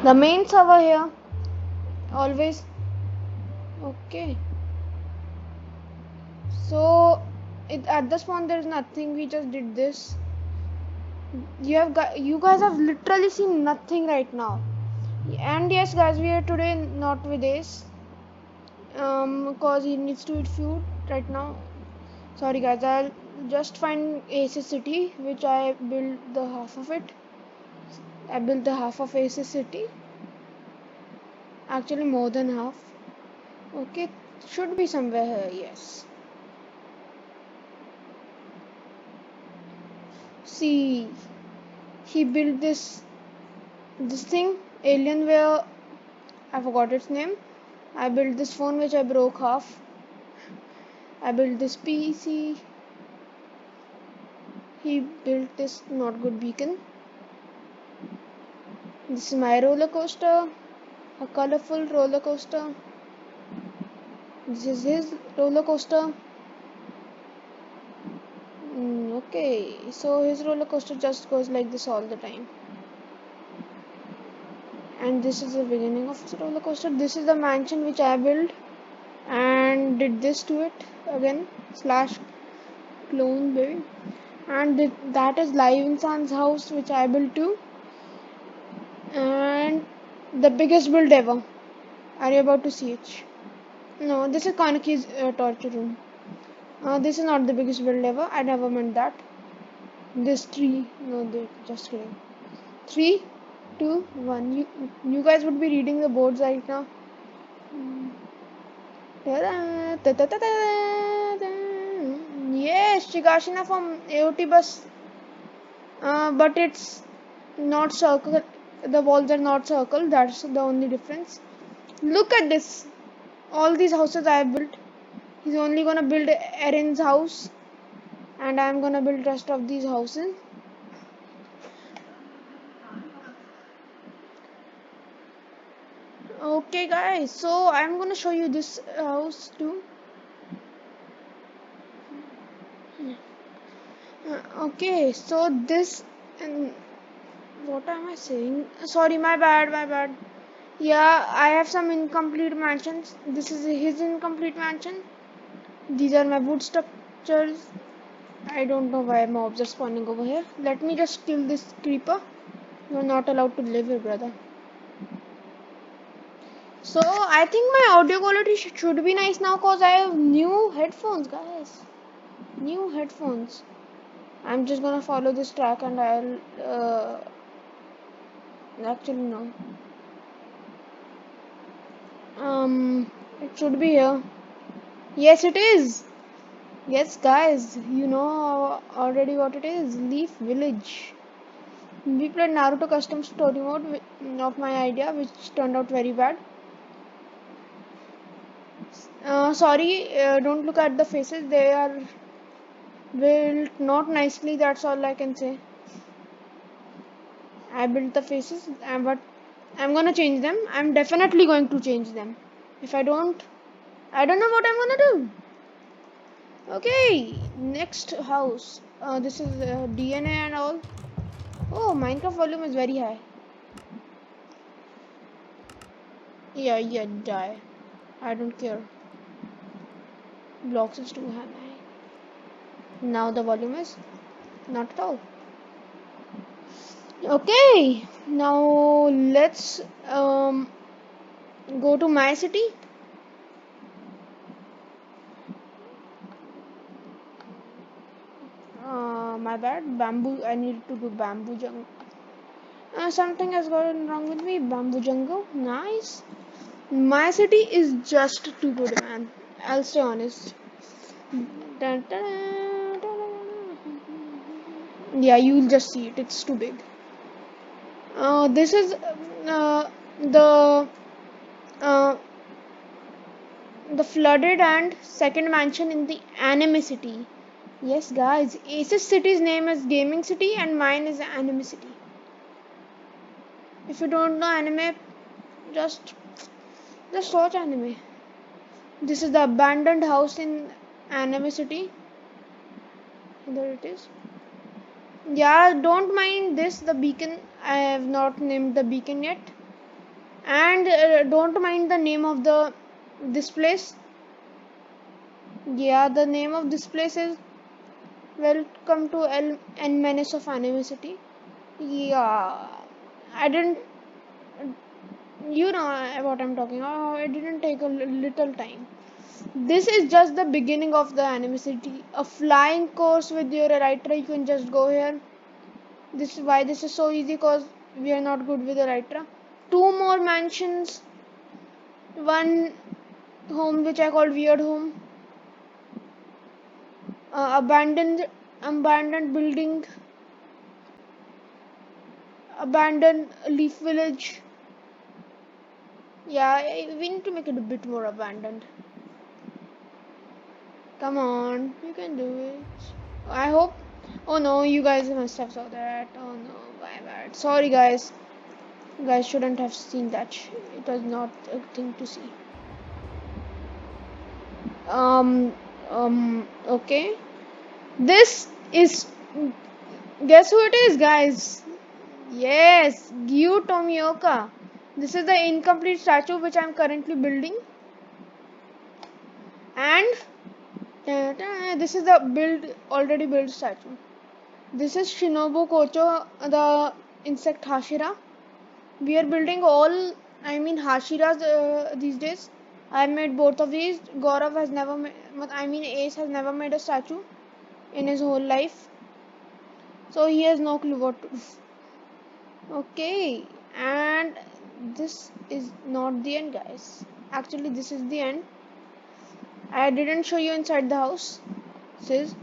The main server here. Always. Okay. So at the spawn there is nothing. We just did this. You guys have literally seen nothing right now. And yes, guys, we are today not with Ace. Because he needs to eat food right now. Sorry, guys. I'll just find Ace's city, which I built the half of it. I built the half of Ace's city. Actually, more than half. Okay, should be somewhere here. Yes. See, he built this thing, Alienware. I forgot its name. I built this phone which I broke half. I built this PC. He built this not good beacon. This is my roller coaster, a colorful roller coaster. This is his roller coaster. Okay, so his roller coaster just goes like this all the time. And this is the beginning of his roller coaster. This is the mansion which I built and did this to it again / clone build. And that is Live Insan's house which I built too. And the biggest build ever. Are you about to see it? No, this is Kanaki's torture room. This is not the biggest build ever. I never meant that. This tree. No, just kidding. 3, 2, 1. You guys would be reading the boards right now. Yes, Shigashina from AOT bus. But it's not circle. The walls are not circle. That's the only difference. Look at this. All these houses I have built. He's only gonna build Erin's house, and I'm gonna build rest of these houses. Okay, guys. So I'm gonna show you this house too. Okay. So this and what am I saying? Sorry, my bad. Yeah, I have some incomplete mansions. This is his incomplete mansion. These are my wood structures. I don't know why mobs are spawning over here. Let me just kill this creeper. You're not allowed to live here, brother. So I think my audio quality should be nice now because I have new headphones, guys. New headphones. I'm just gonna follow this track and I'll actually no. It should be here. Yes, it is. Yes, guys, you know already what it is. Leaf Village. We played Naruto custom story mode of my idea, which turned out very bad. Sorry, don't look at the faces. They are built not nicely. That's all I can say. I built the faces, but I'm gonna change them. I'm definitely going to change them. If I don't, I don't know what I'm gonna do. Okay, next house. This is DNA and all. Oh, Minecraft volume is very high. Yeah, die. I don't care. Blocks is too high. Now the volume is not at all. Okay, now let's go to my city. My bad. Bamboo. I need to do bamboo jungle. Something has gone wrong with me. Bamboo jungle. Nice. My city is just too good, man. I'll stay honest. Dun, dun, dun, yeah, you'll just see it. It's too big. This is the uh, the flooded and second mansion in the anime city. Yes, guys. Ace's city's name is Gaming City, and mine is Anime City. If you don't know anime, just watch anime. This is the abandoned house in Anime City. There it is. Yeah, don't mind this. The beacon. I have not named the beacon yet. And don't mind the name of this place. Yeah, the name of this place is Welcome to N Menace of Animosity. Yeah, I didn't, you know what I'm talking about. It didn't take a little time. This is just the beginning of the Animosity. A flying course with your Elytra. You can just go here. This is why this is so easy, because we are not good with Elytra. Two more mansions. One home which I call Weird Home. Abandoned building. Abandoned Leaf Village. Yeah, we need to make it a bit more abandoned. Come on, you can do it. I hope. Oh no, you guys must have saw that. Oh no, my bad. Sorry guys. You guys shouldn't have seen that. It was not a thing to see. Um, okay. This is. Guess who it is, guys? Yes, Gyu Tomioka. This is the incomplete statue which I'm currently building. And this is the already built statue. This is Shinobu Kocho, the insect Hashira. We are building Hashiras these days. I made both of these. Gaurav has never made, Ace has never made a statue in his whole life. So he has no clue what to do. Okay, and this is not the end, guys. Actually, this is the end. I didn't show you inside the house. Sis.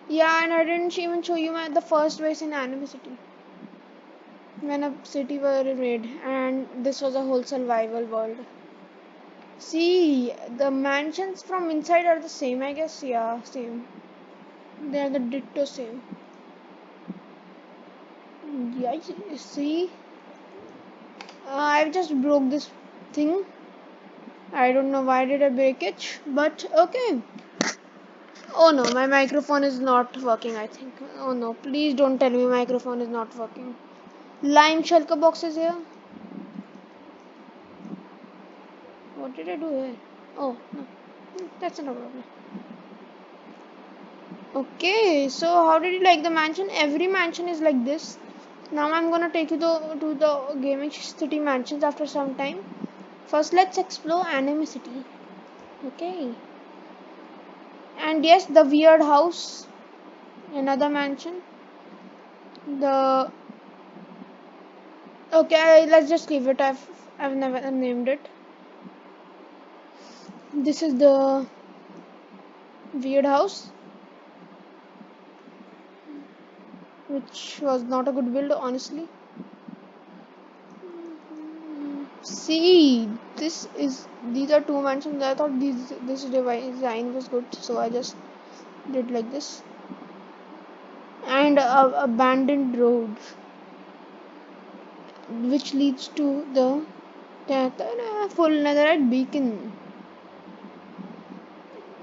Yeah, and I didn't even show you the first base in Anime City. When a city were made, and this was a whole survival world. See, the mansions from inside are the same, I guess. Yeah, same. They are the ditto same. Yeah, see, I've just broke this thing. I don't know why did I break it, but okay. Oh no, my microphone is not working, I think. Oh no, please don't tell me microphone is not working. Lime shulker box is here. What did I do here? Oh no, that's not a problem. Okay, so how did you like the mansion? Every mansion is like this. Now I'm gonna take you to the gaming city mansions after some time. First, let's explore Anime City. Okay. And yes, the weird house, another mansion. The okay, let's just leave it. I've never named it. This is the weird house, which was not a good build, honestly. See, these are two mansions. I thought this design was good, so I just did like this. And abandoned road, which leads to the full netherite beacon.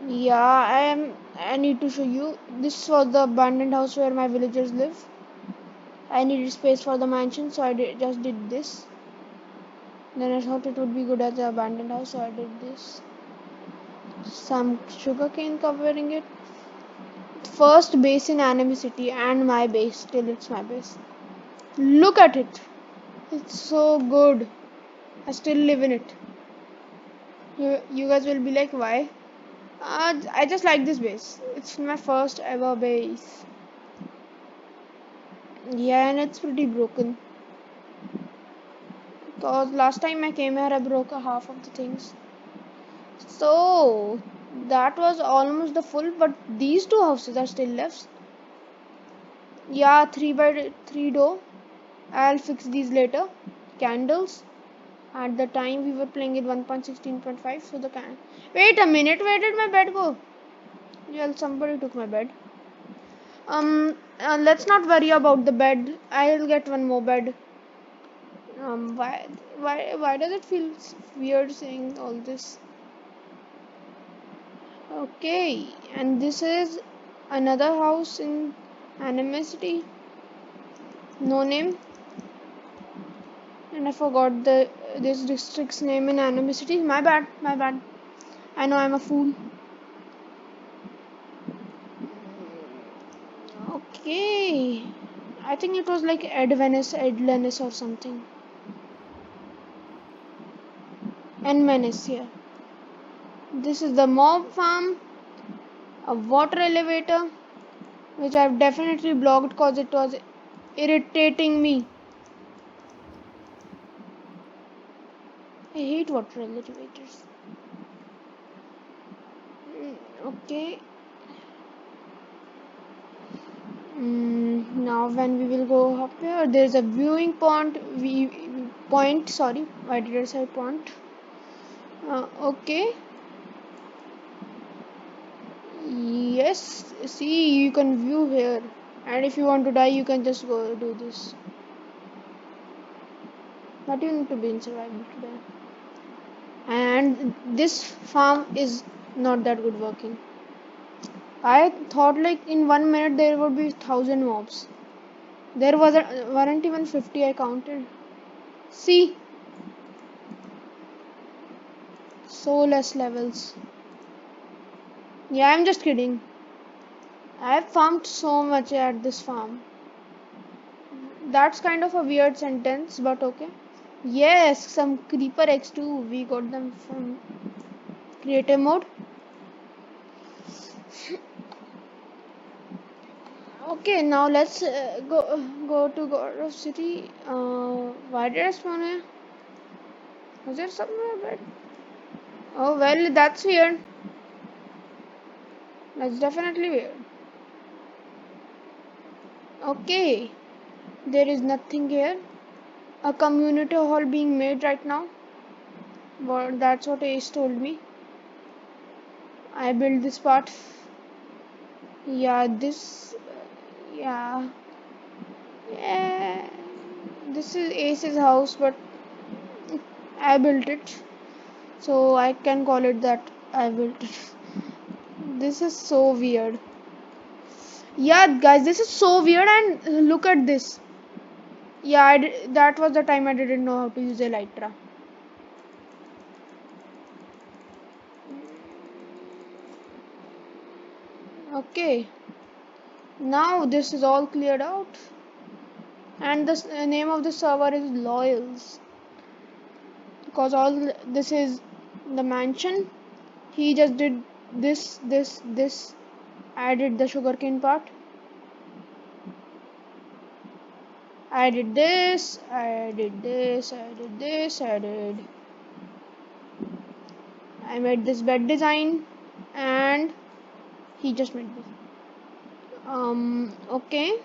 Yeah, I need to show you. This was the abandoned house where my villagers live. I needed space for the mansion, so just did this. Then I thought it would be good as the abandoned house, so I did this. Some sugarcane covering it. First base in Anime City, and my base. Still, it's my base. Look at it. It's so good. I still live in it. You guys will be like, why? I just like this base. It's my first ever base. Yeah, and it's pretty broken. Because last time I came here, I broke half of the things. So that was almost the full, but these two houses are still left. Yeah, 3x3 door. I'll fix these later. Candles. At the time we were playing it 1.16.5, so the can. Wait a minute, where did my bed go? Well, somebody took my bed. Let's not worry about the bed. I'll get one more bed. Why does it feel weird saying all this? Okay, and this is another house in Anime City. No name. And I forgot this district's name in Anime City. My bad, my bad. I know I'm a fool. Okay. I think it was like Edlenis or something. And Menace here. This is the mob farm, a water elevator, which I've definitely blocked because it was irritating me. I hate water elevators. Okay. Now when we will go up here, there's a viewing point. Sorry, why did I say point? Okay. Yes. See, you can view here, and if you want to die, you can just go do this. But you need to be in survival today. And this farm is not that good working. I thought like in 1 minute there would be 1,000 mobs. There weren't even 50 I counted. See, so less levels. Yeah, I'm just kidding. I've farmed so much at this farm. That's kind of a weird sentence, but okay. Yes, some creeper eggs too. We got them from creative mode. Okay, now let's go to Gaurav City. Why did I spawn here? Was there somewhere bad? Oh well, that's weird. That's definitely weird. Okay, there is nothing here. A community hall being made right now. Well, that's what Ace told me. I built this part. Yeah, this. Yeah. Yeah. This is Ace's house, but I built it. So I can call it that I built it. This is so weird. Yeah, guys, this is so weird, and look at this. Yeah, that was the time I didn't know how to use Elytra. Okay, now this is all cleared out, and the name of the server is Loyals, because all this is the mansion. He just did this. Added the sugarcane part. I did this. I did this. I did this. I did. I made this bed design, and he just made this. Okay.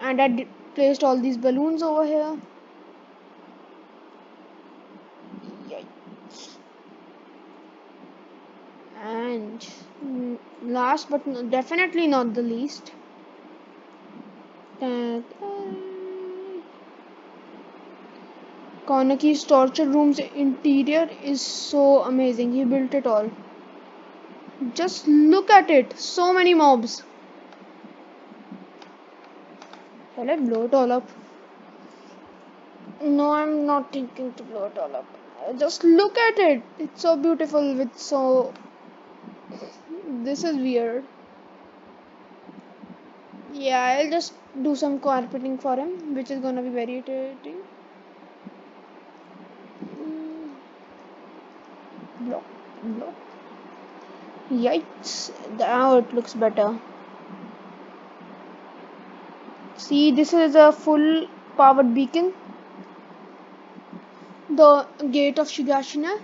And I placed all these balloons over here. Yikes. And last but definitely not the least, Konaki's torture room's interior is so amazing. He built it all. Just look at it. So many mobs. Shall I blow it all up? No, I'm not thinking to blow it all up. Just look at it. It's so beautiful with so... This is weird. Yeah, I'll just do some carpeting for him, which is gonna be very irritating. Block, block. Yikes. Now it looks better. See, this is a full powered beacon. The gate of Shigashina.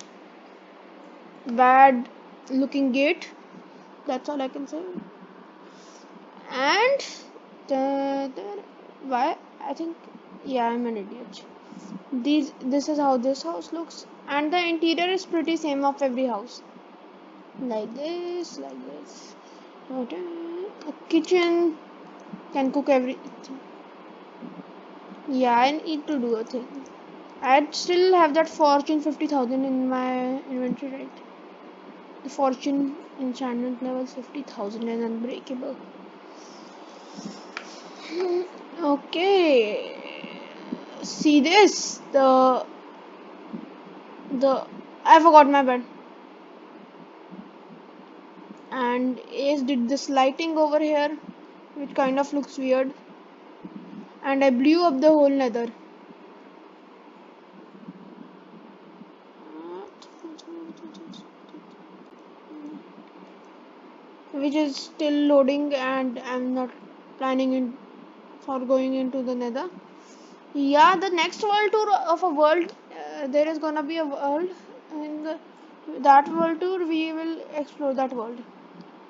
Bad looking gate. That's all I can say. And why? I think, yeah, I'm an idiot. This is how this house looks, and the interior is pretty same of every house. Like this, like this. A kitchen can cook everything. Yeah, I need to do a thing. I still have that fortune 50,000 in my inventory, right? The fortune enchantment level 50,000 and unbreakable. Okay, see this, the I forgot my bed. And Ace did this lighting over here, which kind of looks weird. And I blew up the whole nether. Which is still loading, and I'm not planning for going into the nether. Yeah, the next world tour of a world, there is gonna be a world. In that world tour, we will explore that world.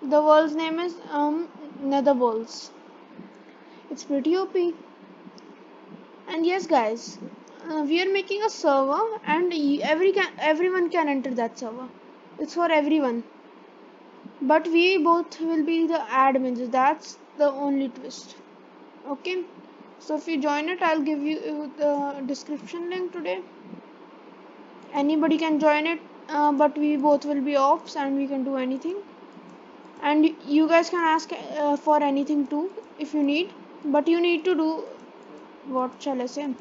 The world's name is Nether Worlds. It's pretty OP. And yes, guys, we are making a server, and everyone can enter that server. It's for everyone. But we both will be the admins. That's the only twist. Okay. So if you join it, I'll give you the description link today. Anybody can join it, but we both will be ops and we can do anything. And you guys can ask for anything too if you need. But you need to do, what shall I say?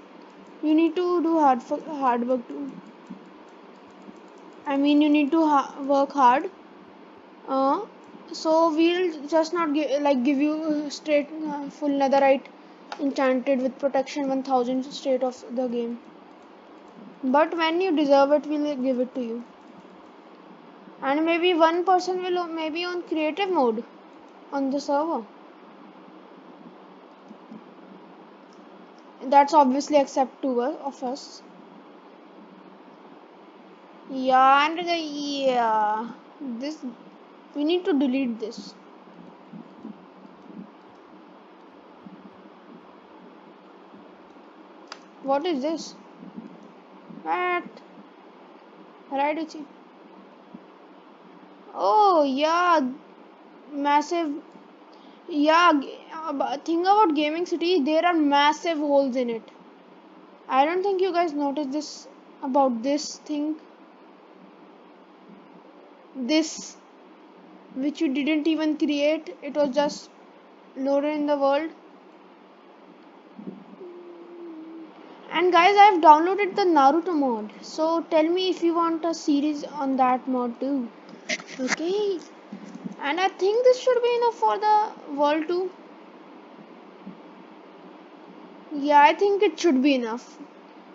You need to do hard work too. I mean, you need to work hard. Uh, so we'll just not give you straight full netherite enchanted with protection 1000 straight of the game. But when you deserve it, we'll give it to you. And maybe one person will maybe on creative mode on the server. That's obviously accept two of us. Yeah, and yeah, this we need to delete this. What is this? What? Right, Uchi? Oh yeah, massive. Yeah, thing about Gaming City, there are massive holes in it. I don't think you guys noticed this about this thing. This, which you didn't even create, it was just loaded in the world. And guys, I've downloaded the Naruto mod. So tell me if you want a series on that mod too. Okay. And I think this should be enough for the world too. Yeah, I think it should be enough.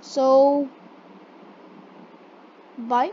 So, bye.